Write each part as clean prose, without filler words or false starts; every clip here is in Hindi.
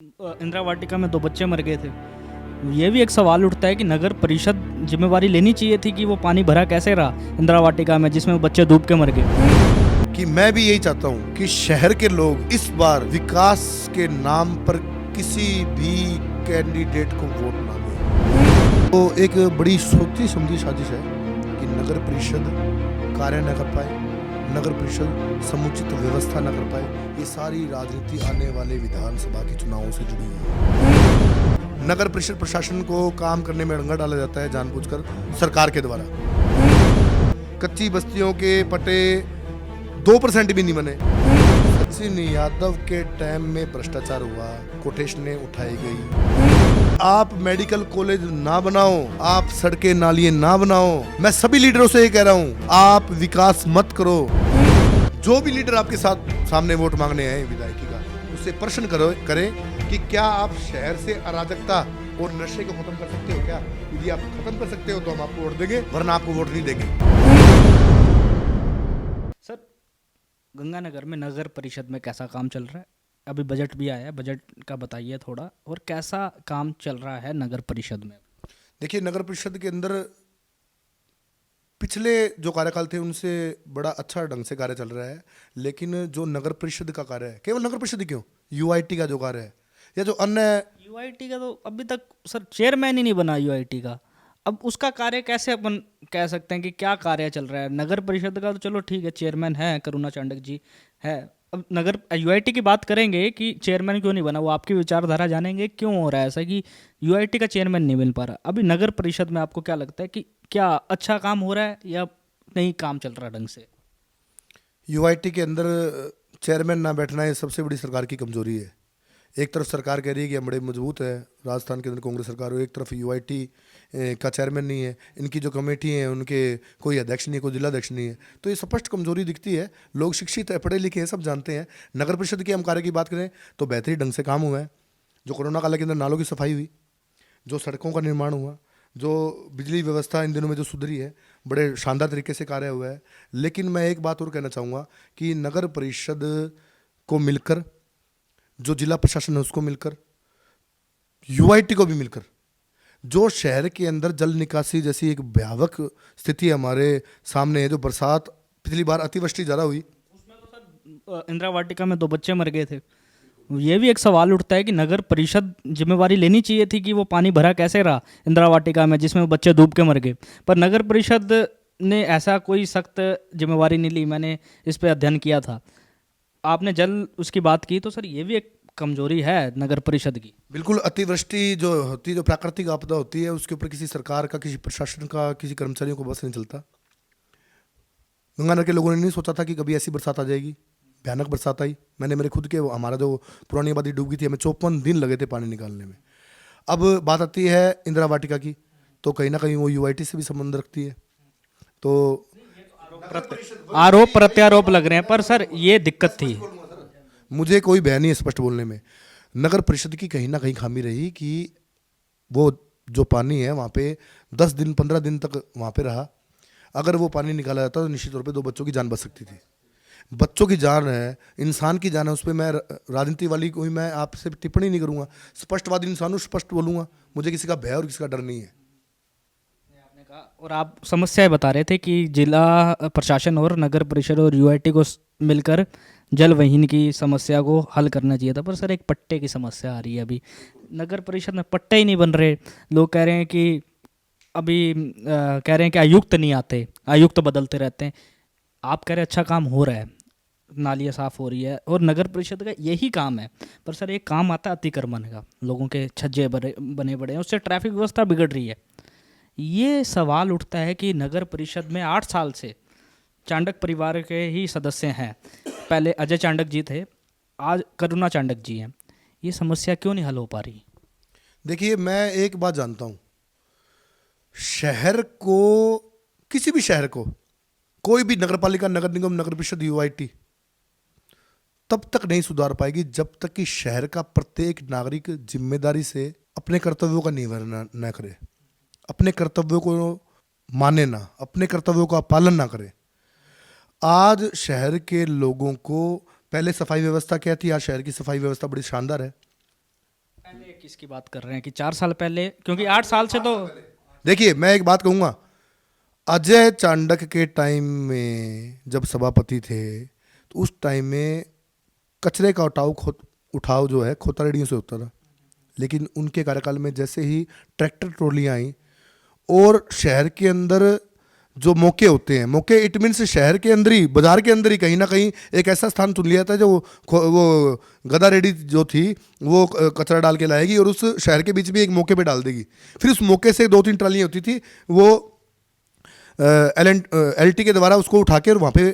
इंदिरा वाटिका में 2 बच्चे मर गए थे। ये भी एक सवाल उठता है कि नगर परिषद जिम्मेवारी लेनी चाहिए थी कि वो पानी भरा कैसे रहा इंदिरा वाटिका में जिसमें वो बच्चे डूब के मर गए। कि मैं भी यही चाहता हूँ कि शहर के लोग इस बार विकास के नाम पर किसी भी कैंडिडेट को वोट ना दें। तो एक बड़ी सोची समझी साजिश है कि नगर परिषद कार्य न कर पाए, नगर परिषद समुचित व्यवस्था न कर पाए। ये सारी राजनीति आने वाले विधानसभा के चुनावों से जुड़ी है। नगर परिषद प्रशासन को काम करने में अड़ंगा डाला जाता है जानबूझकर सरकार के द्वारा। कच्ची बस्तियों के पट्टे 2% भी नहीं बने। सचिन यादव के टाइम में भ्रष्टाचार हुआ, कोटेशनें उठाई गई। आप मेडिकल कॉलेज ना बनाओ, आप सड़कें नालियां ना बनाओ। मैं सभी लीडरों से ये कह रहा हूँ, आप विकास मत करो। जो भी लीडर आपके साथ सामने वोट मांगने आए विधायकी का, उससे प्रश्न करें कि क्या आप शहर से अराजकता और नशे को खत्म कर सकते हो क्या? यदि आप खत्म कर सकते हो तो हम आपको वोट देंगे, वरना आपको वोट नहीं देंगे। सर, गंगानगर में नगर परिषद में कैसा काम चल रहा है? अभी बजट भी आया है, बजट का बताइए थोड़ा, और कैसा काम चल रहा है नगर परिषद में? देखिए, नगर परिषद के अंदर पिछले जो कार्यकाल थे उनसे बड़ा अच्छा ढंग से कार्य चल रहा है। लेकिन जो नगर परिषद का कार्य है, केवल नगर परिषद ही क्यों, यूआईटी का जो कार्य है या जो अन्य यूआईटी का तो अभी तक सर चेयरमैन ही नहीं बना यूआईटी का। अब उसका कार्य कैसे अपन कह सकते हैं कि क्या कार्य चल रहा है? नगर परिषद का तो चलो ठीक है, चेयरमैन है करुणा चांडक जी है। अब नगर यूआईटी की बात करेंगे कि चेयरमैन क्यों नहीं बना, वो आपकी विचारधारा जानेंगे क्यों हो रहा है ऐसा कि यूआईटी का चेयरमैन नहीं मिल पा रहा। अभी नगर परिषद में आपको क्या लगता है कि क्या अच्छा काम हो रहा है या नहीं काम चल रहा ढंग से? यूआईटी के अंदर चेयरमैन ना बैठना ये सबसे बड़ी सरकार की कमजोरी है। एक तरफ सरकार कह रही है कि हम बड़े मजबूत है, राजस्थान के अंदर कांग्रेस सरकार हो, एक तरफ यूआईटी का चेयरमैन नहीं है, इनकी जो कमेटी है उनके कोई अध्यक्ष नहीं है, कोई जिलाध्यक्ष नहीं है। तो ये स्पष्ट कमजोरी दिखती है। लोग शिक्षित है, पढ़े लिखे हैं, सब जानते हैं। नगर परिषद के हम कार्य की बात करें तो बेहतरीन ढंग से काम हुआ है। जो कोरोना काल के अंदर नालों की सफाई हुई, जो सड़कों का निर्माण हुआ, जो बिजली व्यवस्था इन दिनों में जो सुधरी है, बड़े शानदार तरीके से कार्य हुआ है। लेकिन मैं एक बात और कहना चाहूँगा कि नगर परिषद को मिलकर, जो जिला प्रशासन है उसको मिलकर, यूआईटी को भी मिलकर, जो शहर के अंदर जल निकासी जैसी एक भयावह स्थिति हमारे सामने है, जो बरसात पिछली बार अतिवृष्टि ज़्यादा हुई, उसमें तो सर इंदिरा वाटिका में 2 बच्चे मर गए थे। ये भी एक सवाल उठता है कि नगर परिषद जिम्मेवारी लेनी चाहिए थी कि वो पानी भरा कैसे रहा इंदिरा वाटिका में जिसमें वो बच्चे डूब के मर गए, पर नगर परिषद ने ऐसा कोई सख्त जिम्मेवारी नहीं ली। मैंने इस पे अध्ययन किया था। आपने जल उसकी बात की, तो सर ये भी एक कमजोरी है नगर परिषद की। बिल्कुल। अतिवृष्टि जो होती है, जो प्राकृतिक आपदा होती है, उसके ऊपर किसी सरकार का, किसी प्रशासन का, किसी कर्मचारियों को बस नहीं चलता। गंगानगर के लोगों ने नहीं सोचा था कि कभी ऐसी बरसात आ जाएगी। भयानक बरसात आई। मैंने मेरे खुद के, हमारा जो पुरानी आबादी डूब गई थी, हमें 54 दिन लगे थे पानी निकालने में। अब बात आती है इंदिरा वाटिका की, तो कहीं ना कहीं वो यूआईटी से भी संबंध रखती है। तो आरोप प्रत्यारोप लग रहे हैं, पर सर ये दिक्कत थी। मुझे कोई भय नहीं है स्पष्ट बोलने में। नगर परिषद की कहीं ना कहीं खामी रही कि वो जो पानी है वहाँ पे 10 दिन 15 दिन तक वहाँ पे रहा। अगर वो पानी निकाला जाता तो निश्चित तौर पे 2 बच्चों की जान बच सकती थी। बच्चों की जान है, इंसान की जान है, उस पर मैं राजनीति वाली कोई मैं आपसे टिप्पणी नहीं करूँगा। स्पष्टवादी इंसान हूँ, स्पष्ट बोलूँगा। मुझे किसी का भय और किसी का डर नहीं है। आपने कहा, और आप समस्याएं बता रहे थे कि जिला प्रशासन और नगर परिषद और यूआईटी को मिलकर जल वहीन की समस्या को हल करना चाहिए था। पर सर एक पट्टे की समस्या आ रही है। अभी नगर परिषद में पट्टे ही नहीं बन रहे। लोग कह रहे हैं कि अभी कह रहे हैं कि आयुक्त नहीं आते, आयुक्त बदलते रहते हैं। आप कह रहे हैं अच्छा काम हो रहा है, नालियाँ साफ़ हो रही है और नगर परिषद का यही काम है। पर सर एक काम आता है अतिक्रमण का, लोगों के छज्जे बने बड़े हैं, उससे ट्रैफिक व्यवस्था बिगड़ रही है। ये सवाल उठता है कि नगर परिषद में 8 साल से चांडक परिवार के ही सदस्य हैं। पहले अजय चांडक जी थे, आज करुणा चांडक जी हैं। ये समस्या क्यों नहीं हल हो पा रही? देखिए, मैं एक बात जानता हूँ, शहर को, किसी भी शहर को, कोई भी नगर पालिका, नगर निगम, नगर परिषद, यूआईटी तब तक नहीं सुधार पाएगी जब तक कि शहर का प्रत्येक नागरिक जिम्मेदारी से अपने कर्तव्यों का निर्वहन न करे, अपने कर्तव्यों को माने ना, अपने कर्तव्यों का पालन ना करे। आज शहर के लोगों को, पहले सफाई व्यवस्था क्या थी, आज शहर की सफाई व्यवस्था बड़ी शानदार है। पहले किसकी बात कर रहे हैं कि 4 साल पहले, क्योंकि 8 साल से तो देखिए मैं एक बात कहूंगा, अजय चांडक के टाइम में जब सभापति थे तो उस टाइम में कचरे का उठाव जो है खोतारेडियों से होता था। लेकिन उनके कार्यकाल में जैसे ही ट्रैक्टर ट्रॉलियाँ आई और शहर के अंदर जो मौके होते हैं, मौके इट मीन्स शहर के अंदर ही, बाजार के अंदर ही कहीं ना कहीं एक ऐसा स्थान चुन लिया था जो वो गदा रेडी जो थी वो कचरा डाल के लाएगी और उस शहर के बीच में एक मौके पे डाल देगी। फिर उस मौके से 2-3 ट्रालियाँ होती थी, वो LT के द्वारा उसको उठा के और वहाँ पे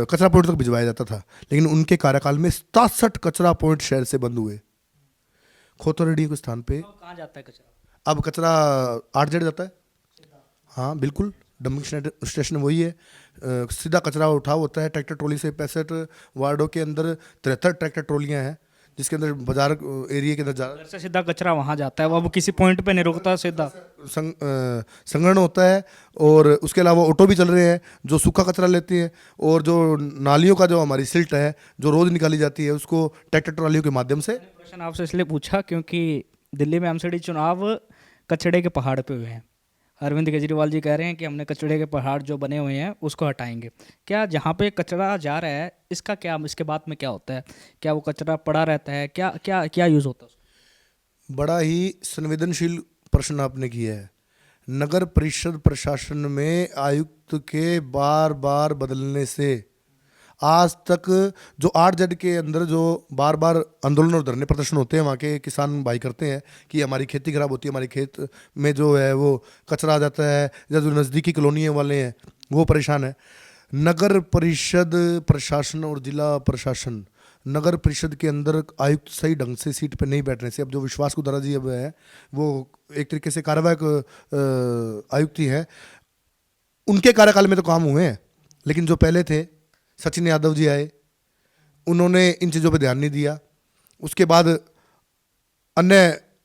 कचरा पॉइंट तक भिजवाया जाता था। लेकिन उनके कार्यकाल में 67 कचरा पॉइंट शहर से बंद हुए। खोतारेडी के स्थान पे कहाँ जाता है कचरा? अब कचरा 8Z जाता है। हाँ बिल्कुल, डंपिंग स्टेशन वही है। सीधा कचरा उठाव होता है ट्रैक्टर ट्रॉली से। 65 वार्डों के अंदर 73 ट्रैक्टर ट्रॉलियाँ हैं जिसके अंदर बाजार एरिया के अंदर घर से सीधा कचरा वहाँ जाता है, वो अब किसी पॉइंट पे नहीं रुकता, सीधा संग्रहण होता है। और उसके अलावा ऑटो भी चल रहे हैं जो सूखा कचरा लेते हैं, और जो नालियों का जो हमारी सिल्ट है जो रोज़ निकाली जाती है उसको ट्रैक्टर ट्रॉलियों के माध्यम से। प्रश्न आपसे इसलिए पूछा क्योंकि दिल्ली में MCD चुनाव कचड़े के पहाड़ पे हुए हैं। अरविंद केजरीवाल जी कह रहे हैं कि हमने कचड़े के पहाड़ जो बने हुए हैं उसको हटाएंगे। क्या जहाँ पे कचरा जा रहा है इसका क्या, इसके बाद में क्या होता है? क्या वो कचरा पड़ा रहता है? क्या क्या क्या यूज़ होता है उसका? बड़ा ही संवेदनशील प्रश्न आपने किया है। नगर परिषद प्रशासन में आयुक्त के बार बार बदलने से आज तक जो 8Z के अंदर जो बार बार आंदोलन और धरने प्रदर्शन होते हैं, वहाँ के किसान भाई करते हैं कि हमारी खेती खराब होती है, हमारी खेत में जो है वो कचरा आ जाता है, या जो नज़दीकी कॉलोनियों वाले हैं वो परेशान है। नगर परिषद प्रशासन और जिला प्रशासन, नगर परिषद के अंदर आयुक्त सही ढंग से सीट पर नहीं बैठने से, अब जो विश्वास कुदारा जी अब है वो एक तरीके से कार्यवाहक आयुक्त ही है, उनके कार्यकाल में तो काम हुए हैं। लेकिन जो पहले थे, सचिन यादव जी आए, उन्होंने इन चीज़ों पे ध्यान नहीं दिया। उसके बाद अन्य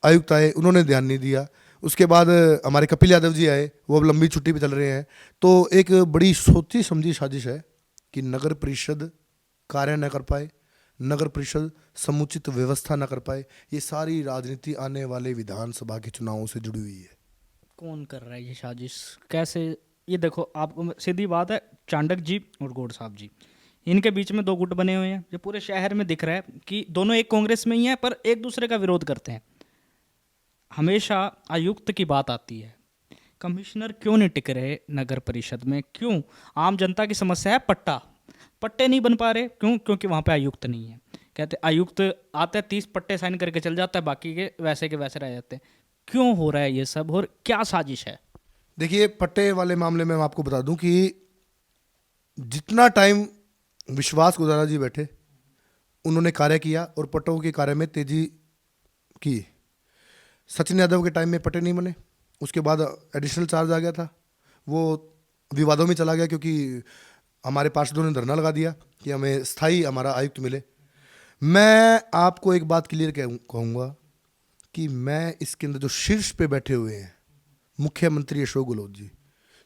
आयुक्त आए, उन्होंने ध्यान नहीं दिया। उसके बाद हमारे कपिल यादव जी आए, वो अब लंबी छुट्टी पे चल रहे हैं। तो एक बड़ी सोची समझी साजिश है कि नगर परिषद कार्य न कर पाए, नगर परिषद समुचित व्यवस्था न कर पाए। ये सारी राजनीति आने वाले विधानसभा के चुनावों से जुड़ी हुई है। कौन कर रहा है ये साजिश? कैसे? ये देखो, आपको सीधी बात है, चांडक जी और गौड़ साहब जी, इनके बीच में 2 गुट बने हुए हैं जो पूरे शहर में दिख रहा है कि दोनों एक कांग्रेस में ही हैं पर एक दूसरे का विरोध करते हैं। हमेशा आयुक्त की बात आती है, कमिश्नर क्यों नहीं टिक रहे नगर परिषद में? क्यों? आम जनता की समस्या है पट्टे नहीं बन पा रहे। क्यों? क्योंकि वहाँ पे आयुक्त नहीं है। कहते आयुक्त आते हैं 30 पट्टे साइन करके चल जाता है, बाकी के वैसे रह जाते हैं। क्यों हो रहा है ये सब और क्या साजिश है? देखिए, पट्टे वाले मामले में मैं आपको बता दूं कि जितना टाइम विश्वास गुजारा जी बैठे, उन्होंने कार्य किया और पट्टों के कार्य में तेजी की। सचिन यादव के टाइम में पट्टे नहीं बने, उसके बाद एडिशनल चार्ज आ गया था, वो विवादों में चला गया क्योंकि हमारे पार्षदों ने धरना लगा दिया कि हमें स्थायी हमारा आयुक्त मिले। मैं आपको एक बात क्लियर कहूँगा कि मैं इसके अंदर जो शीर्ष पे बैठे हुए हैं, मुख्यमंत्री अशोक गहलोत जी,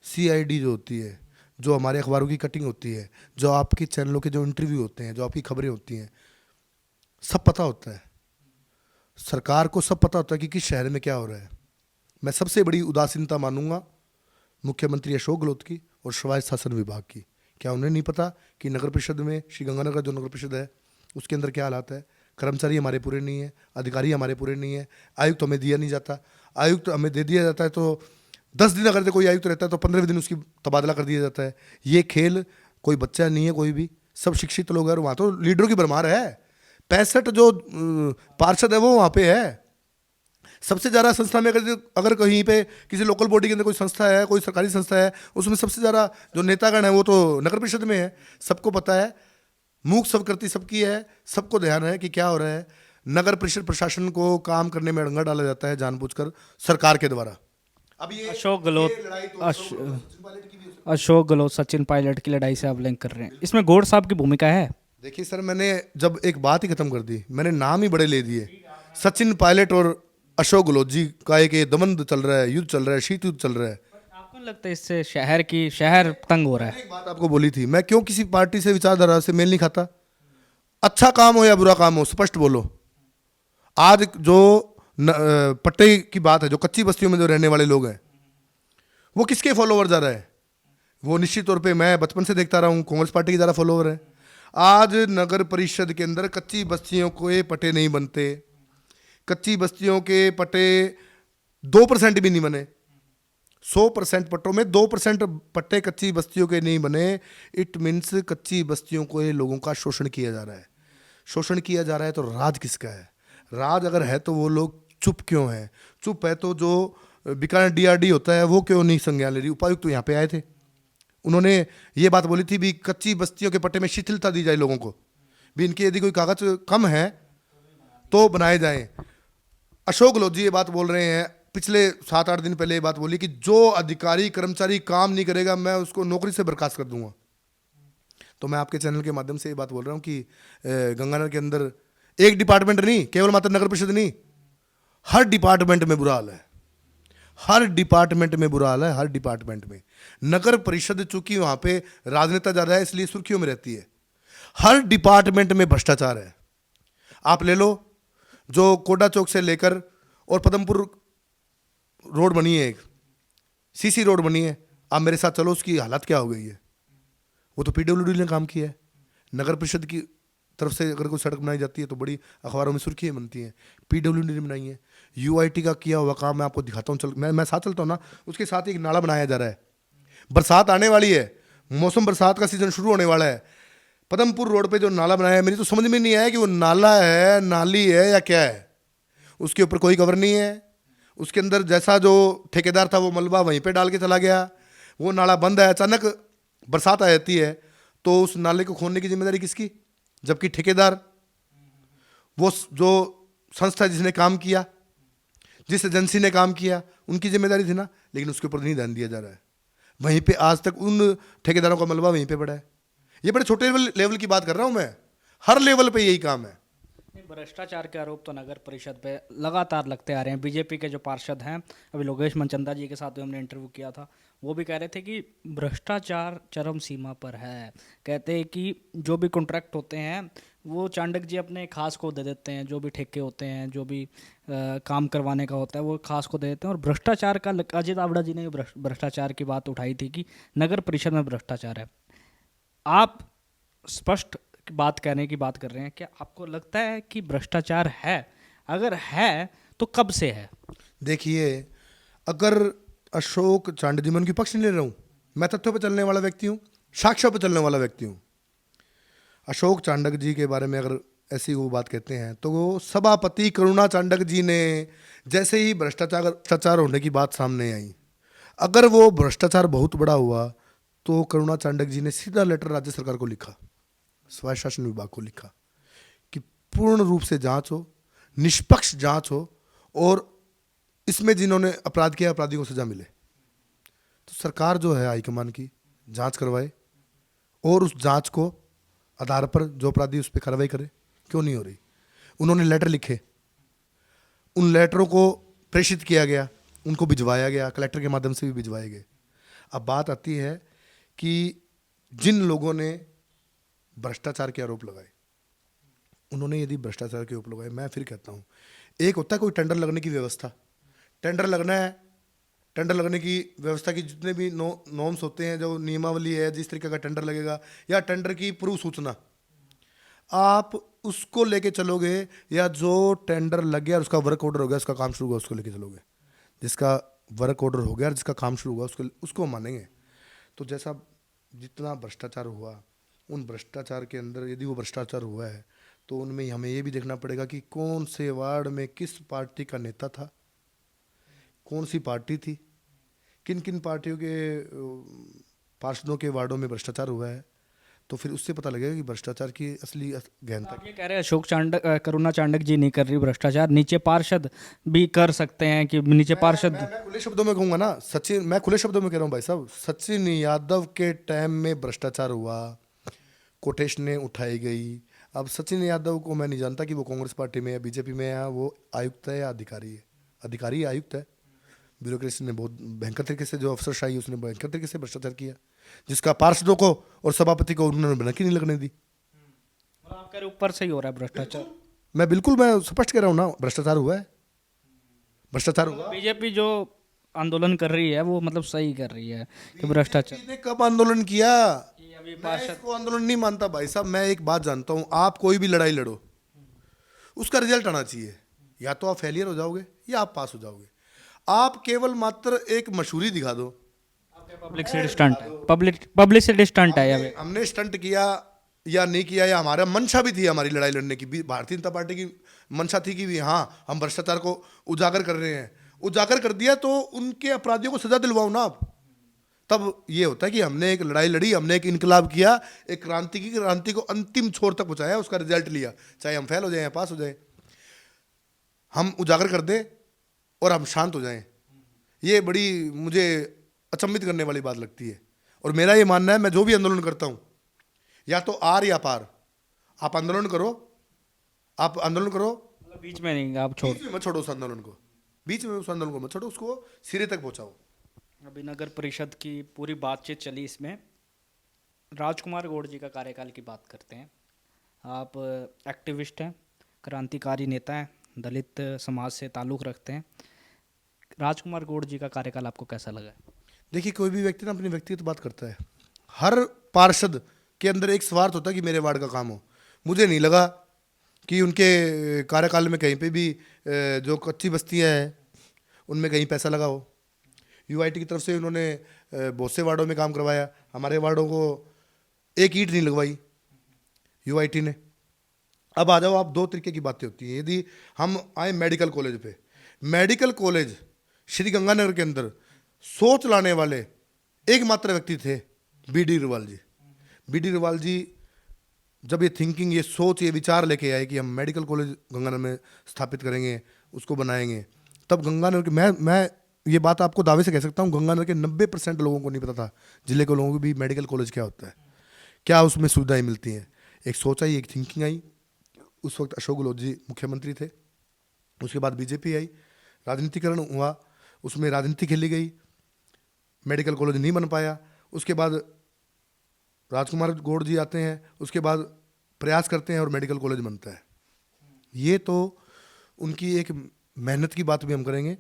CID जो होती है, जो हमारे अखबारों की कटिंग होती है, जो आपके चैनलों के जो इंटरव्यू होते हैं, जो आपकी खबरें होती हैं, सब पता होता है। सरकार को सब पता होता है कि किस शहर में क्या हो रहा है। मैं सबसे बड़ी उदासीनता मानूंगा मुख्यमंत्री अशोक गहलोत की और स्वायत्त शासन विभाग की। क्या उन्हें नहीं पता कि नगर परिषद में, श्रीगंगानगर जो नगर परिषद है उसके अंदर क्या हालात है? कर्मचारी हमारे पूरे नहीं है, अधिकारी हमारे पूरे नहीं है, आयुक्त हमें दिया नहीं जाता। आयुक्त हमें दे दिया जाता है तो 10 दिन अगर कोई आयुक्त रहता है तो 15 दिन उसकी तबादला कर दिया जाता है। ये खेल कोई बच्चा नहीं है, कोई भी, सब शिक्षित लोग हैं। वहाँ तो लीडरों की भरमार है। 65 जो पार्षद है वो वहाँ पे है। सबसे ज़्यादा संस्था में अगर कहीं पे किसी लोकल बॉडी के अंदर कोई संस्था है, कोई सरकारी संस्था है, उसमें सबसे ज़्यादा जो नेतागण है वो तो नगर परिषद में है। सबको पता है, मूक सब करती सबकी है, सबको ध्यान है कि क्या हो रहा है। नगर परिषद प्रशासन को काम करने में अड़ंगा डाला जाता है जानबूझकर सरकार के द्वारा। अब ये अशोक गहलोत ये लड़ाई तो अशोक गहलोत सचिन पायलट की लड़ाई से आप लिंक कर रहे हैं, इसमें गौड़ साहब की भूमिका है? देखिए सर, मैंने जब एक बात ही खत्म कर दी, मैंने नाम ही बड़े ले दिए। सचिन पायलट और अशोक गहलोत जी का एक ये दमन चल रहा है, युद्ध चल रहा है, शीत युद्ध चल रहा है। आपको नहीं लगता इससे शहर तंग हो रहा है? एक बात आपको बोली थी, मैं क्यों किसी पार्टी से विचारधारा से मेल नहीं खाता। अच्छा काम हो या बुरा काम हो, स्पष्ट बोलो। आज जो पट्टे की बात है, जो कच्ची बस्तियों में जो रहने वाले लोग हैं, वो किसके फॉलोवर जा रहा है? वो निश्चित तौर पे मैं बचपन से देखता रहा हूँ, कांग्रेस पार्टी की ज़्यादा फॉलोवर है। आज नगर परिषद के अंदर कच्ची बस्तियों के पट्टे नहीं बनते, कच्ची बस्तियों के पट्टे 2% भी नहीं बने। 100% पट्टों में 2% पट्टे कच्ची बस्तियों के नहीं बने। इट मीन्स कच्ची बस्तियों को ये लोगों का शोषण किया जा रहा है। शोषण किया जा रहा है तो राज किसका है? राज अगर है तो वो लोग चुप क्यों हैं? चुप है तो जो बीकानेर डीआरडी होता है वो क्यों नहीं संज्ञान ले रही? उपायुक्त तो यहाँ पे आए थे, उन्होंने ये बात बोली थी भी कच्ची बस्तियों के पट्टे में शिथिलता दी जाए, लोगों को भी इनके यदि कोई कागज कम है तो बनाए जाएं। अशोक गहलोत जी ये बात बोल रहे हैं, पिछले 7-8 दिन पहले ये बात बोली कि जो अधिकारी कर्मचारी काम नहीं करेगा मैं उसको नौकरी से बर्खास्त कर दूंगा। तो मैं आपके चैनल के माध्यम से ये बात बोल रहा हूँ कि गंगानगर के अंदर एक डिपार्टमेंट नहीं, केवल मात्र नगर परिषद नहीं, हर डिपार्टमेंट में बुरा हाल है। हर डिपार्टमेंट में बुरा हाल है, हर डिपार्टमेंट में। नगर परिषद चूंकि वहां पे राजनेता ज्यादा है इसलिए सुर्खियों में रहती है। हर डिपार्टमेंट में भ्रष्टाचार है। आप ले लो, जो कोडा चौक से लेकर और पदमपुर रोड बनी है, एक सीसी रोड बनी है, आप मेरे साथ चलो, उसकी हालत क्या हो गई है। वो तो पीडब्ल्यूडी ने काम किया है। नगर परिषद की तरफ से अगर कोई सड़क बनाई जाती है तो बड़ी अखबारों में सुर्खियाँ बनती हैं, पीडब्ल्यूडी ने बनाई है। यूआईटी का किया हुआ काम मैं आपको दिखाता हूँ, चल मैं साथ चलता हूँ ना। उसके साथ एक नाला बनाया जा रहा है, बरसात आने वाली है, मौसम बरसात का सीजन शुरू होने वाला है। पदमपुर रोड पे जो नाला बनाया है, मेरी तो समझ में नहीं आया कि वो नाला है, नाली है या क्या है। उसके ऊपर कोई कवर नहीं है। उसके अंदर जैसा जो ठेकेदार था वो मलबा वहीं पे डाल के चला गया। वो नाला बंद है, अचानक बरसात आ जाती है तो उस नाले को खोलने की जिम्मेदारी किसकी? जबकि ठेकेदार वो जो संस्था जिसने काम किया, जिस एजेंसी ने काम किया, उनकी जिम्मेदारी थी ना, लेकिन उसके ऊपर नहीं ध्यान दिया जा रहा है। वहीं पे आज तक उन ठेकेदारों का मलबा वहीं पे पड़ा है। ये बड़े छोटे लेवल की बात कर रहा हूं मैं, हर लेवल पे यही काम है। नहीं, भ्रष्टाचार के आरोप तो नगर परिषद पे लगातार लगते आ रहे हैं। बीजेपी के जो पार्षद हैं, अभी लोकेश मनचंदा जी के साथ भी हमने इंटरव्यू किया था, वो भी कह रहे थे कि भ्रष्टाचार चरम सीमा पर है। कहते हैं कि जो भी कॉन्ट्रैक्ट होते हैं वो चांडक जी अपने खास को दे देते हैं, जो भी ठेके होते हैं, जो भी काम करवाने का होता है वो खास को दे देते हैं। और भ्रष्टाचार का अजय तावड़ा जी ने भ्रष्टाचार की बात उठाई थी कि नगर परिषद में भ्रष्टाचार है। आप स्पष्ट बात करने की बात कर रहे हैं, क्या आपको लगता है कि भ्रष्टाचार है? अगर है तो कब से है? देखिए, अगर अशोक चांडक जी, मैं उनकी पक्ष नहीं ले रहा हूँ, मैं तथ्यों पर चलने वाला व्यक्ति हूँ, साक्ष्यों पर चलने वाला व्यक्ति हूँ। अशोक चांडक जी के बारे में अगर ऐसी वो बात कहते हैं तो वो सभापति करुणा चांडक जी ने जैसे ही भ्रष्टाचार होने की बात सामने आई, अगर वो भ्रष्टाचार बहुत बड़ा हुआ तो करुणा चांडक जी ने सीधा लेटर राज्य सरकार को लिखा, स्वायत्त शासन विभाग को लिखा कि पूर्ण रूप से जांच हो, निष्पक्ष जांच हो और इसमें जिन्होंने अपराध किया अपराधियों को सजा मिले। तो सरकार जो है हाईकमान की जांच करवाए और उस जांच को आधार पर जो अपराधी उस पर कार्रवाई करे। क्यों नहीं हो रही? उन्होंने लेटर लिखे, उन लेटरों को प्रेषित किया गया, उनको भिजवाया गया, कलेक्टर के माध्यम से भी भिजवाए गए। अब बात आती है कि जिन लोगों ने भ्रष्टाचार के आरोप लगाए, उन्होंने यदि भ्रष्टाचार के आरोप लगाए, मैं फिर कहता हूँ, एक होता है कोई टेंडर लगने की व्यवस्था, टेंडर लगना है, टेंडर लगने की व्यवस्था की जितने भी नॉर्म्स होते हैं, जो नियमावली है, जिस तरीके का टेंडर लगेगा या टेंडर की पूर्व सूचना, आप उसको लेके चलोगे या जो टेंडर लग गया और उसका वर्क ऑर्डर हो गया, उसका काम शुरू हुआ, उसको लेके चलोगे। जिसका वर्क ऑर्डर हो गया, जिसका काम शुरू हुआ, उसको मानेंगे। तो जैसा जितना भ्रष्टाचार हुआ, उन भ्रष्टाचार के अंदर यदि वो भ्रष्टाचार हुआ है तो उनमें हमें ये भी देखना पड़ेगा कि कौन से वार्ड में किस पार्टी का नेता था, कौन सी पार्टी थी, किन किन पार्टियों के पार्षदों के वार्डों में भ्रष्टाचार हुआ है। तो फिर उससे पता लगेगा कि भ्रष्टाचार की असली गहनता। आप ये कह रहे हैं अशोक चांडक करुणा चांडक जी नहीं कर रही भ्रष्टाचार, नीचे पार्षद भी कर सकते हैं कि नीचे पार्षद? मैं खुले शब्दों में कहूंगा ना, सचिन, मैं खुले शब्दों में कह रहा हूँ भाई साहब, सचिन यादव के टाइम में भ्रष्टाचार हुआ, कोटेशनें उठाई गई। अब सचिन यादव को मैं नहीं जानता कि वो कांग्रेस पार्टी में है, बीजेपी में है, वो आयुक्त है या अधिकारी है। अधिकारी आयुक्त है। ब्यूरोक्रेसी ने बहुत भयंकर तरीके से, जो अफसरशाही उसने भयंकर तरीके से भ्रष्टाचार किया, जिसका पार्षदों को और सभापति को उन्होंने भनक ही नहीं लगने दी। और आपके ऊपर से ही हो रहा है भ्रष्टाचार। मैं स्पष्ट कह रहा हूँ ना, भ्रष्टाचार हुआ है, भ्रष्टाचार हुआ। बीजेपी जो आंदोलन कर रही है वो मतलब सही कर रही है कि भ्रष्टाचार बीजेपी ने कब आंदोलन किया? कि अभी मैं पार्षद इसको आंदोलन नहीं मानता भाई साहब। मैं एक बात जानता हूँ, आप कोई भी लड़ाई लड़ो, उसका रिजल्ट आना चाहिए। या तो आप फेलियर हो जाओगे या आप पास हो जाओगे। आप केवल मात्र एक मशहूरी दिखा दो। पब्लिसिटी स्टंट है, पब्लिसिटी स्टंट है हमने हमने स्टंट किया या नहीं किया, या हमारा मंशा भी थी हमारी लड़ाई लड़ने की भी, भारतीय जनता पार्टी की मंशा थी कि भी हाँ हम भ्रष्टाचार को उजागर कर रहे हैं, उजागर कर दिया तो उनके अपराधियों को सजा दिलवाओ ना आप। तब ये होता है कि हमने एक लड़ाई लड़ी, हमने एक इनकलाब किया, एक क्रांति की, क्रांति को अंतिम छोर तक पहुंचाया, उसका रिजल्ट लिया, चाहे हम फेल हो जाए या पास हो जाए। हम उजागर कर दें और हम शांत हो जाएं, ये बड़ी मुझे अचंभित करने वाली बात लगती है। और मेरा ये मानना है, मैं जो भी आंदोलन करता हूँ, या तो आर या पार। आप आंदोलन करो, आप आंदोलन करो, मतलब बीच में नहीं, आप छोड़ बीच में मत छोड़ो उस आंदोलन को, बीच में उस आंदोलन को मत छोड़ो, उसको सिरे तक पहुंचाओ। अभी नगर परिषद की पूरी बातचीत चली, इसमें राजकुमार गौड़ जी का कार्यकाल की बात करते हैं। आप एक्टिविस्ट हैं, क्रांतिकारी नेता हैं, दलित समाज से ताल्लुक़ रखते हैं। राजकुमार गौड़ जी का कार्यकाल आपको कैसा लगा? देखिए, कोई भी व्यक्ति ना अपनी व्यक्तिगत बात करता है। हर पार्षद के अंदर एक स्वार्थ होता है कि मेरे वार्ड का काम हो। मुझे नहीं लगा कि उनके कार्यकाल में कहीं पे भी जो कच्ची बस्तियां हैं उनमें कहीं पैसा लगा हो। यूआईटी की तरफ से उन्होंने बहुत से वार्डों में काम करवाया, हमारे वार्डों को एक ईंट नहीं लगवाई यूआईटी ने। अब आ जाओ आप, दो तरीके की बातें होती हैं। यदि हम आए मेडिकल कॉलेज पे, मेडिकल कॉलेज श्री गंगानगर के अंदर सोच लाने वाले एकमात्र व्यक्ति थे बीडी अग्रवाल जी। बीडी अग्रवाल जी जब ये थिंकिंग, ये सोच, ये विचार लेके आए कि हम मेडिकल कॉलेज गंगानगर में स्थापित करेंगे, उसको बनाएंगे, तब गंगानगर के मैं ये बात आपको दावे से कह सकता हूँ, गंगानगर के 90% लोगों को नहीं पता था, जिले के लोगों को भी, मेडिकल कॉलेज क्या होता है, क्या उसमें सुविधाएं मिलती हैं। एक सोच आई, एक थिंकिंग आई। उस वक्त अशोक गहलोत जी मुख्यमंत्री थे। उसके बाद बीजेपी आई, राजनीतिकरण हुआ, उसमें राजनीति खेली गई, मेडिकल कॉलेज नहीं बन पाया। उसके बाद राजकुमार गौड़ जी आते हैं, उसके बाद प्रयास करते हैं और मेडिकल कॉलेज बनता है। ये तो उनकी एक मेहनत की बात भी हम करेंगे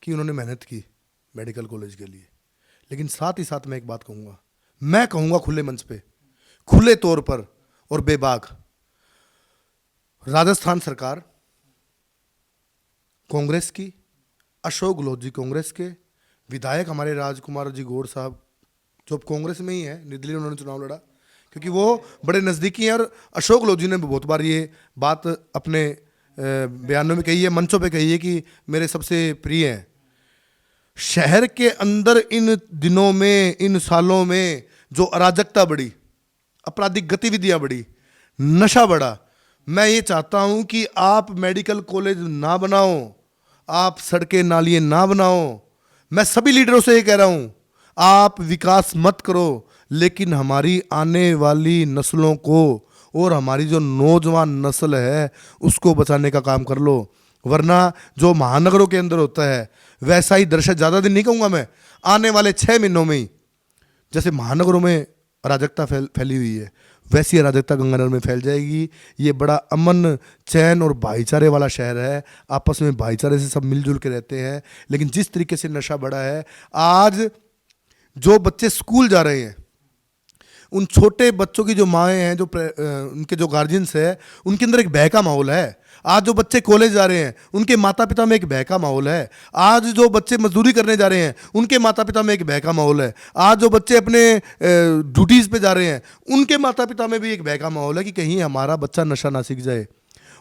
कि उन्होंने मेहनत की मेडिकल कॉलेज के लिए। लेकिन साथ ही साथ मैं एक बात कहूँगा, मैं कहूँगा खुले मंच पे, खुले तौर पर और बेबाक, राजस्थान सरकार कांग्रेस की, अशोक गहलोत जी कांग्रेस के, विधायक हमारे राजकुमार जी गौड़ साहब जो अब कांग्रेस में ही है, निर्दलीय उन्होंने चुनाव लड़ा क्योंकि वो बड़े नज़दीकी हैं। और अशोक गहलोत जी ने बहुत बार ये बात अपने बयानों में कही है, मंचों पे कही है कि मेरे सबसे प्रिय हैं। शहर के अंदर इन दिनों में, इन सालों में जो अराजकता बढ़ी, आपराधिक गतिविधियां बढ़ी, नशा बढ़ा, मैं ये चाहता हूं कि आप मेडिकल कॉलेज ना बनाओ, आप सड़कें नालियां ना बनाओ। मैं सभी लीडरों से ये कह रहा हूं, आप विकास मत करो, लेकिन हमारी आने वाली नस्लों को और हमारी जो नौजवान नस्ल है उसको बचाने का काम कर लो। वरना जो महानगरों के अंदर होता है वैसा ही दृश्य, ज़्यादा दिन नहीं कहूँगा मैं, आने वाले 6 महीनों में ही जैसे महानगरों में अराजकता फैली हुई है, वैसी अराजकता गंगानगर में फैल जाएगी। ये बड़ा अमन, चैन और भाईचारे वाला शहर है, आपस में भाईचारे से सब मिलजुल के रहते हैं। लेकिन जिस तरीके से नशा बढ़ा है, आज जो बच्चे स्कूल जा रहे हैं, उन छोटे बच्चों की जो माएँ हैं, जो उनके जो गार्जियंस है, उनके अंदर एक भय का माहौल है। आज जो बच्चे कॉलेज जा रहे हैं, उनके माता पिता में एक भय का माहौल है। आज जो बच्चे मजदूरी करने जा रहे हैं, उनके माता पिता में एक भय का माहौल है। आज जो बच्चे अपने ड्यूटीज़ पे जा रहे हैं, उनके माता पिता में भी एक भय का माहौल है कि कहीं हमारा बच्चा नशा ना सीख जाए।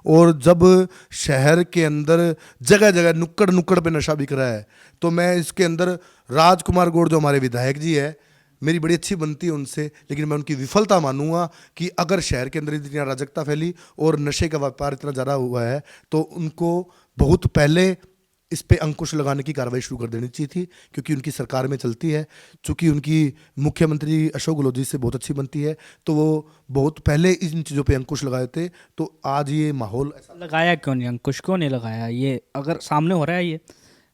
और जब शहर के अंदर जगह जगह नुक्कड़ नुक्कड़ पे नशा बिक रहा है, तो मैं इसके अंदर राजकुमार गौड़ जो हमारे विधायक जी है, मेरी बड़ी अच्छी बनती है उनसे, लेकिन मैं उनकी विफलता मानूंगा कि अगर शहर के अंदर इतनी अराजकता फैली और नशे का व्यापार इतना ज़्यादा हुआ है, तो उनको बहुत पहले इस पे अंकुश लगाने की कार्रवाई शुरू कर देनी चाहिए थी, क्योंकि उनकी सरकार में चलती है। चूँकि उनकी मुख्यमंत्री अशोक गहलोत जी से बहुत अच्छी बनती है, तो वो बहुत पहले इन चीज़ों पे अंकुश लगाए थे, तो आज ये माहौल लगाया क्यों नहीं, अंकुश क्यों नहीं लगाया? ये अगर सामने हो रहा है, ये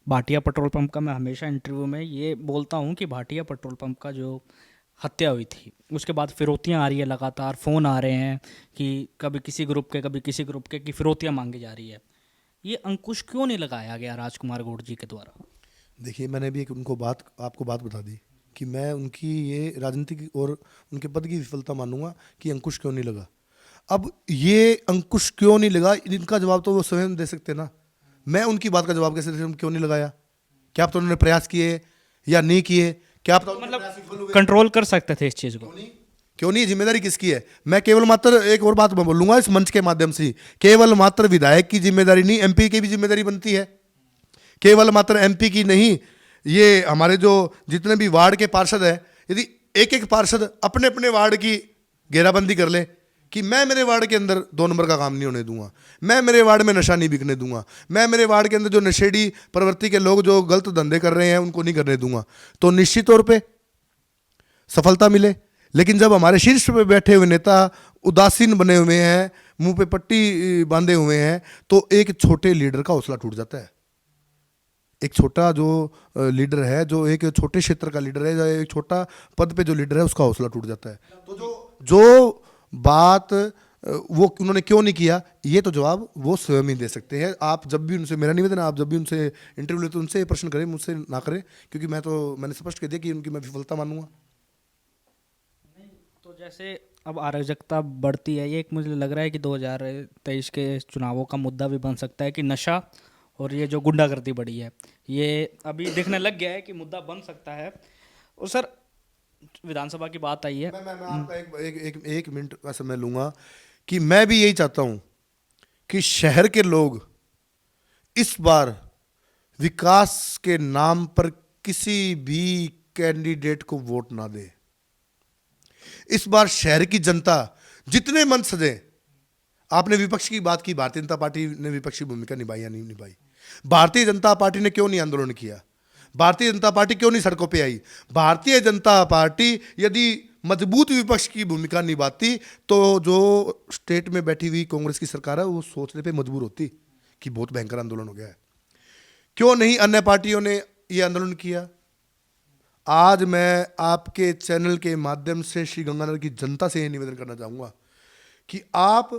भाटिया पेट्रोल पंप का मैं हमेशा इंटरव्यू में ये बोलता हूँ कि भाटिया पेट्रोल पंप का जो हत्या हुई थी, उसके बाद फिरौतियाँ आ रही है, लगातार फ़ोन आ रहे हैं कि कभी किसी ग्रुप के कभी किसी ग्रुप के कि फिरौतियाँ मांगी जा रही है। ये अंकुश क्यों नहीं लगाया गया राजकुमार गौड़ जी के द्वारा? देखिए, मैंने भी एक उनको बात आपको बात बता दी कि मैं उनकी ये राजनीतिक और उनके पद की विफलता मानूंगा कि अंकुश क्यों नहीं लगा। अब ये अंकुश क्यों नहीं लगा, इनका जवाब तो वो स्वयं दे सकते ना। मैं उनकी बात का जवाब कैसे दे सकूं, क्यों नहीं लगाया? क्या पता उन्होंने प्रयास किए या नहीं किए, क्या पता उनके मतलब प्रयास विफल हुए। कंट्रोल कर सकते थे इस चीज़ को। क्यों नहीं? जिम्मेदारी किसकी है? मैं केवल मात्र एक और बात मैं बोलूंगा इस मंच के माध्यम से, केवल मात्र विधायक की जिम्मेदारी नहीं, एमपी की भी जिम्मेदारी बनती है। केवल मात्र एमपी की नहीं, ये हमारे जो जितने भी वार्ड के पार्षद हैं, यदि एक एक पार्षद अपने अपने वार्ड की घेराबंदी कर ले कि मैं मेरे वार्ड के अंदर 2 नंबर का काम नहीं होने दूंगा, मैं मेरे वार्ड में नशा नहीं बिकने दूंगा, मैं मेरे वार्ड के अंदर जो नशेड़ी प्रवृत्ति के लोग जो गलत धंधे कर रहे हैं उनको नहीं करने दूंगा, तो निश्चित तौर पे सफलता मिले। लेकिन जब हमारे शीर्ष पे बैठे हुए नेता उदासीन बने हुए हैं, मुंह पे पट्टी बांधे हुए हैं, तो एक छोटे लीडर का हौसला टूट जाता है। एक छोटा जो लीडर है, जो एक छोटे क्षेत्र का लीडर है, या एक छोटा पद पे जो लीडर है, उसका हौसला टूट जाता है। तो जो बात वो उन्होंने क्यों नहीं किया, ये तो जवाब वो स्वयं ही दे सकते हैं। आप जब भी उनसे, मेरा निवेदन है, आप जब भी उनसे इंटरव्यू लेते उनसे ये प्रश्न करें, मुझसे ना करें, क्योंकि मैंने स्पष्ट कह दिया कि उनकी मैं विफलता मानूंगा। तो जैसे अब अराजकता बढ़ती है, ये एक मुझे लग रहा है कि 2023 के चुनावों का मुद्दा भी बन सकता है कि नशा और ये जो गुंडागर्दी बढ़ी है, ये अभी दिखने लग गया है कि मुद्दा बन सकता है। और सर, विधानसभा की बात आई है। मैं आपका एक मिनट का समय लूंगा कि मैं भी यही चाहता हूं कि शहर के लोग इस बार विकास के नाम पर किसी भी कैंडिडेट को वोट ना दे। इस बार शहर की जनता जितने मन सजे, आपने विपक्ष की बात की, भारतीय जनता पार्टी ने विपक्षी भूमिका निभाई या नहीं निभाई? भारतीय जनता पार्टी ने क्यों नहीं आंदोलन किया? भारतीय जनता पार्टी क्यों नहीं सड़कों पे आई? भारतीय जनता पार्टी यदि मजबूत विपक्ष की भूमिका निभाती तो जो स्टेट में बैठी हुई कांग्रेस की सरकार है वो सोचने पे मजबूर होती कि बहुत भयंकर आंदोलन हो गया है। क्यों नहीं अन्य पार्टियों ने ये आंदोलन किया? आज मैं आपके चैनल के माध्यम से श्री गंगानगर की जनता से ये निवेदन करना चाहूंगा कि आप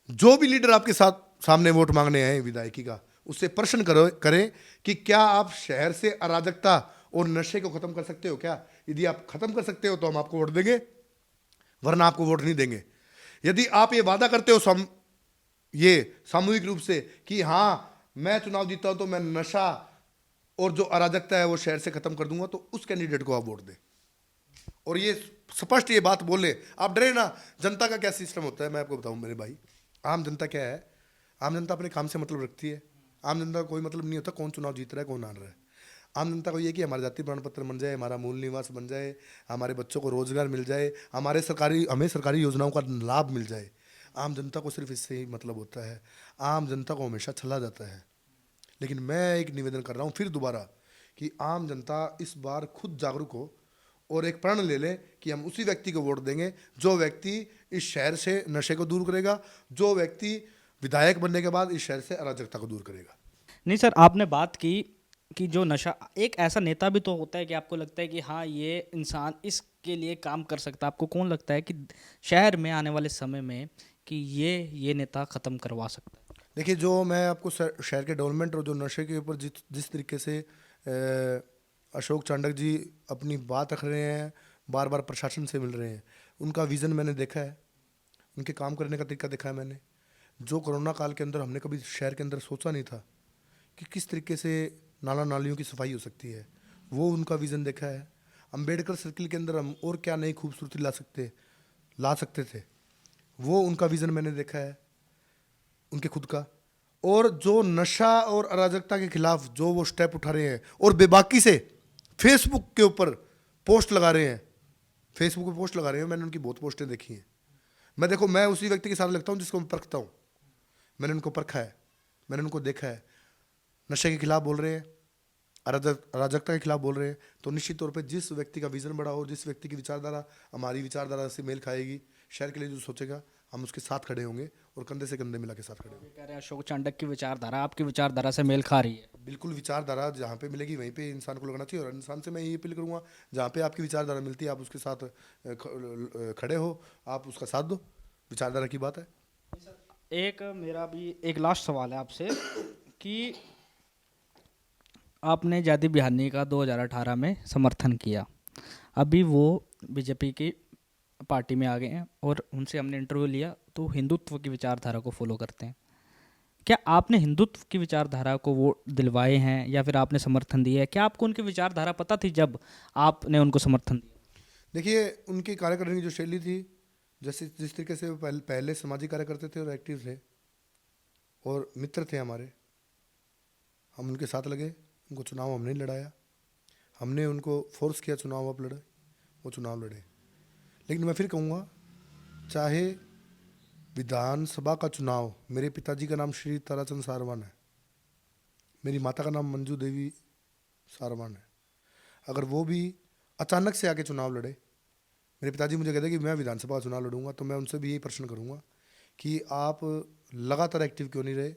जो भी लीडर आपके साथ सामने वोट मांगने आए विधायकी का, उससे प्रश्न करें कि क्या आप शहर से अराजकता और नशे को खत्म कर सकते हो क्या? यदि आप खत्म कर सकते हो तो हम आपको वोट देंगे, वरना आपको वोट नहीं देंगे। यदि आप ये वादा करते हो ये सामूहिक रूप से कि हाँ मैं चुनाव जीता हूं तो मैं नशा और जो अराजकता है वो शहर से खत्म कर दूंगा, तो उस कैंडिडेट को आप वोट दें। और ये स्पष्ट ये बात बोले, आप डरे ना। जनता का क्या सिस्टम होता है मैं आपको बताऊं मेरे भाई। आम जनता क्या है? आम जनता अपने काम से मतलब रखती है। आम जनता का कोई मतलब नहीं होता कौन चुनाव जीत रहा है कौन हार रहा है। आम जनता को ये कि हमारा जाति प्रमाण पत्र बन जाए, हमारा मूल निवास बन जाए, हमारे बच्चों को रोजगार मिल जाए, हमें सरकारी योजनाओं का लाभ मिल जाए। आम जनता को सिर्फ इससे ही मतलब होता है। आम जनता को हमेशा छला जाता है। लेकिन मैं एक निवेदन कर रहा हूँ फिर दोबारा कि आम जनता इस बार खुद जागरूक हो और एक प्रण ले ले कि हम उसी व्यक्ति को वोट देंगे जो व्यक्ति इस शहर से नशे को दूर करेगा, जो व्यक्ति विधायक बनने के बाद इस शहर से अराजकता को दूर करेगा। नहीं सर, आपने बात की कि जो नशा, एक ऐसा नेता भी तो होता है कि आपको लगता है कि हाँ ये इंसान इसके लिए काम कर सकता है। आपको कौन लगता है कि शहर में आने वाले समय में कि ये नेता ख़त्म करवा सकता है? देखिए, जो मैं आपको शहर के डेवलपमेंट और जो नशे के ऊपर जिस तरीके से अशोक चांडक जी अपनी बात रख रहे हैं, बार बार प्रशासन से मिल रहे हैं, उनका विज़न मैंने देखा है, उनके काम करने का तरीका देखा है मैंने। जो कोरोना काल के अंदर हमने कभी शहर के अंदर सोचा नहीं था कि किस तरीके से नाला नालियों की सफाई हो सकती है, वो उनका विज़न देखा है। अंबेडकर सर्किल के अंदर हम और क्या नई खूबसूरती ला सकते थे, वो उनका विज़न मैंने देखा है उनके खुद का। और जो नशा और अराजकता के खिलाफ जो वो स्टेप उठा रहे हैं और बेबाकी से फेसबुक के ऊपर पोस्ट लगा रहे हैं, मैंने उनकी बहुत पोस्टें देखी हैं। मैं उसी व्यक्ति के साथ लगता हूँ जिसको मैं परखता हूँ। मैंने उनको परखा है, मैंने उनको देखा है। नशे के खिलाफ बोल रहे हैं, अराजकता के खिलाफ बोल रहे हैं, तो निश्चित तौर पे जिस व्यक्ति का विजन बड़ा हो, जिस व्यक्ति की विचारधारा हमारी विचारधारा से मेल खाएगी, शहर के लिए जो सोचेगा, हम उसके साथ खड़े होंगे और कंधे से कंधे मिला के साथ खड़े होंगे। कह रहे हैं अशोक चांडक की विचारधारा आपकी विचारधारा से मेल खा रही है। बिल्कुल विचारधारा जहाँ पे मिलेगी वहीं पे इंसान को लगना चाहिए, और इंसान से मैं ये अपील करूँगा जहाँ पे आपकी विचारधारा मिलती है आप उसके साथ खड़े हो, आप उसका साथ दो, विचारधारा की बात है। एक मेरा भी एक लास्ट सवाल है आपसे कि आपने जाति बिहानी का 2018 में समर्थन किया, अभी वो बीजेपी की पार्टी में आ गए हैं और उनसे हमने इंटरव्यू लिया तो हिंदुत्व की विचारधारा को फॉलो करते हैं। क्या आपने हिंदुत्व की विचारधारा को वोट दिलवाए हैं या फिर आपने समर्थन दिया है? क्या आपको उनकी विचारधारा पता थी जब आपने उनको समर्थन दिया? देखिए, उनकी कार्य करने की जो शैली थी, जैसे जिस तरीके से वो पहले सामाजिक कार्य करते थे और एक्टिव थे और मित्र थे हमारे, हम उनके साथ लगे, उनको चुनाव हमने लड़ाया, हमने उनको फोर्स किया चुनाव आप लड़े, वो चुनाव लड़े। लेकिन मैं फिर कहूँगा, चाहे विधानसभा का चुनाव, मेरे पिताजी का नाम श्री ताराचंद सारवान है, मेरी माता का नाम मंजू देवी सारवान है, अगर वो भी अचानक से आके चुनाव लड़े, मेरे पिताजी मुझे कहते कि मैं विधानसभा का चुनाव लड़ूंगा, तो मैं उनसे भी यही प्रश्न करूंगा कि आप लगातार एक्टिव क्यों नहीं रहे,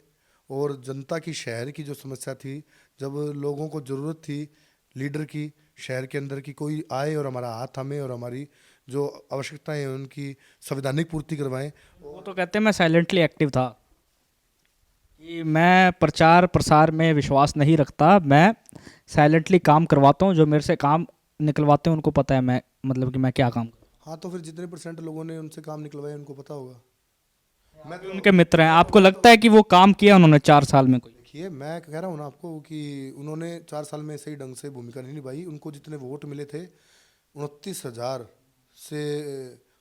और जनता की, शहर की जो समस्या थी, जब लोगों को ज़रूरत थी लीडर की शहर के अंदर की, कोई आए और हमारा हाथ थामे और हमारी जो आवश्यकताएं हैं उनकी संवैधानिक पूर्ति करवाएं। वो तो कहते हैं मैं साइलेंटली एक्टिव था, कि मैं प्रचार प्रसार में विश्वास नहीं रखता, मैं साइलेंटली काम करवाता हूँ, जो मेरे से काम निकलवाते हैं उनको पता है मैं मतलब कि मैं क्या काम हाँ, तो फिर जितने % लोगों ने उनसे काम निकलवाए उनको पता होगा। मैं तो उनके मित्र हैं। आपको लगता है कि वो काम किया उन्होंने 4 साल में कोई? देखिए, मैं कह रहा हूँ ना आपको कि उन्होंने 4 साल में सही ढंग से भूमिका नहीं निभाई। उनको जितने वोट मिले थे 29,000 से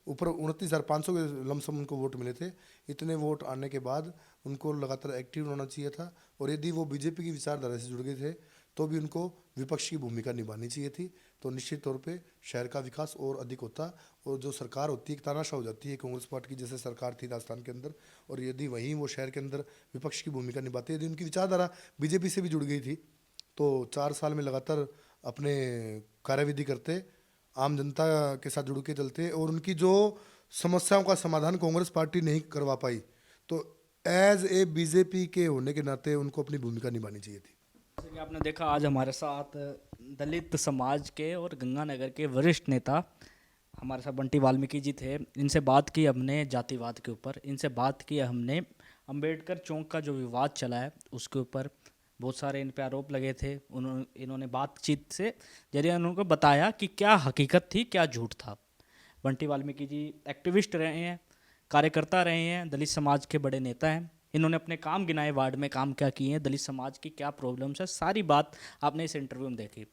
ऊपर, 29,500 के लमसम उनको वोट मिले थे। इतने वोट आने के बाद उनको लगातार एक्टिव होना चाहिए था, और यदि वो बीजेपी की विचारधारा से जुड़ गए थे तो भी उनको विपक्ष की भूमिका निभानी चाहिए थी, तो निश्चित तौर पे शहर का विकास और अधिक होता, और जो सरकार होती है एक तानाशाह हो जाती है कांग्रेस पार्टी की, जैसे सरकार थी राजस्थान के अंदर, और यदि वहीं वो शहर के अंदर विपक्ष की भूमिका निभाते, यदि उनकी विचारधारा बीजेपी से भी जुड़ गई थी, तो 4 साल में लगातार अपने कार्यविधि करते, आम जनता के साथ जुड़ के चलते, और उनकी जो समस्याओं का समाधान कांग्रेस पार्टी नहीं करवा पाई, तो एज ए बीजेपी के होने के नाते उनको अपनी भूमिका निभानी चाहिए थी। जैसे कि आपने देखा आज हमारे साथ दलित समाज के और गंगानगर के वरिष्ठ नेता हमारे साथ बंटी वाल्मीकि जी थे। इनसे बात की हमने जातिवाद के ऊपर, इनसे बात की हमने अंबेडकर चौक का जो विवाद चला है उसके ऊपर, बहुत सारे इन पे आरोप लगे थे। इन्होंने बातचीत से जरिए उनको बताया कि क्या हकीकत थी क्या झूठ था। बंटी वाल्मीकि जी एक्टिविस्ट रहे हैं, कार्यकर्ता रहे हैं, दलित समाज के बड़े नेता हैं। इन्होंने अपने काम गिनाए, वार्ड में काम क्या किए हैं, दलित समाज की क्या प्रॉब्लम्स है, सारी बात आपने इस इंटरव्यू में देखी।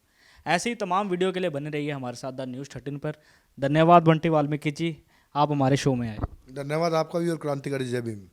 ऐसे ही तमाम वीडियो के लिए बने रहिए हमारे साथ द न्यूज़ 13 पर। धन्यवाद बंटी वाल्मीकि जी, आप हमारे शो में आए। धन्यवाद आपका भी, और क्रांतिकारी जय भीम।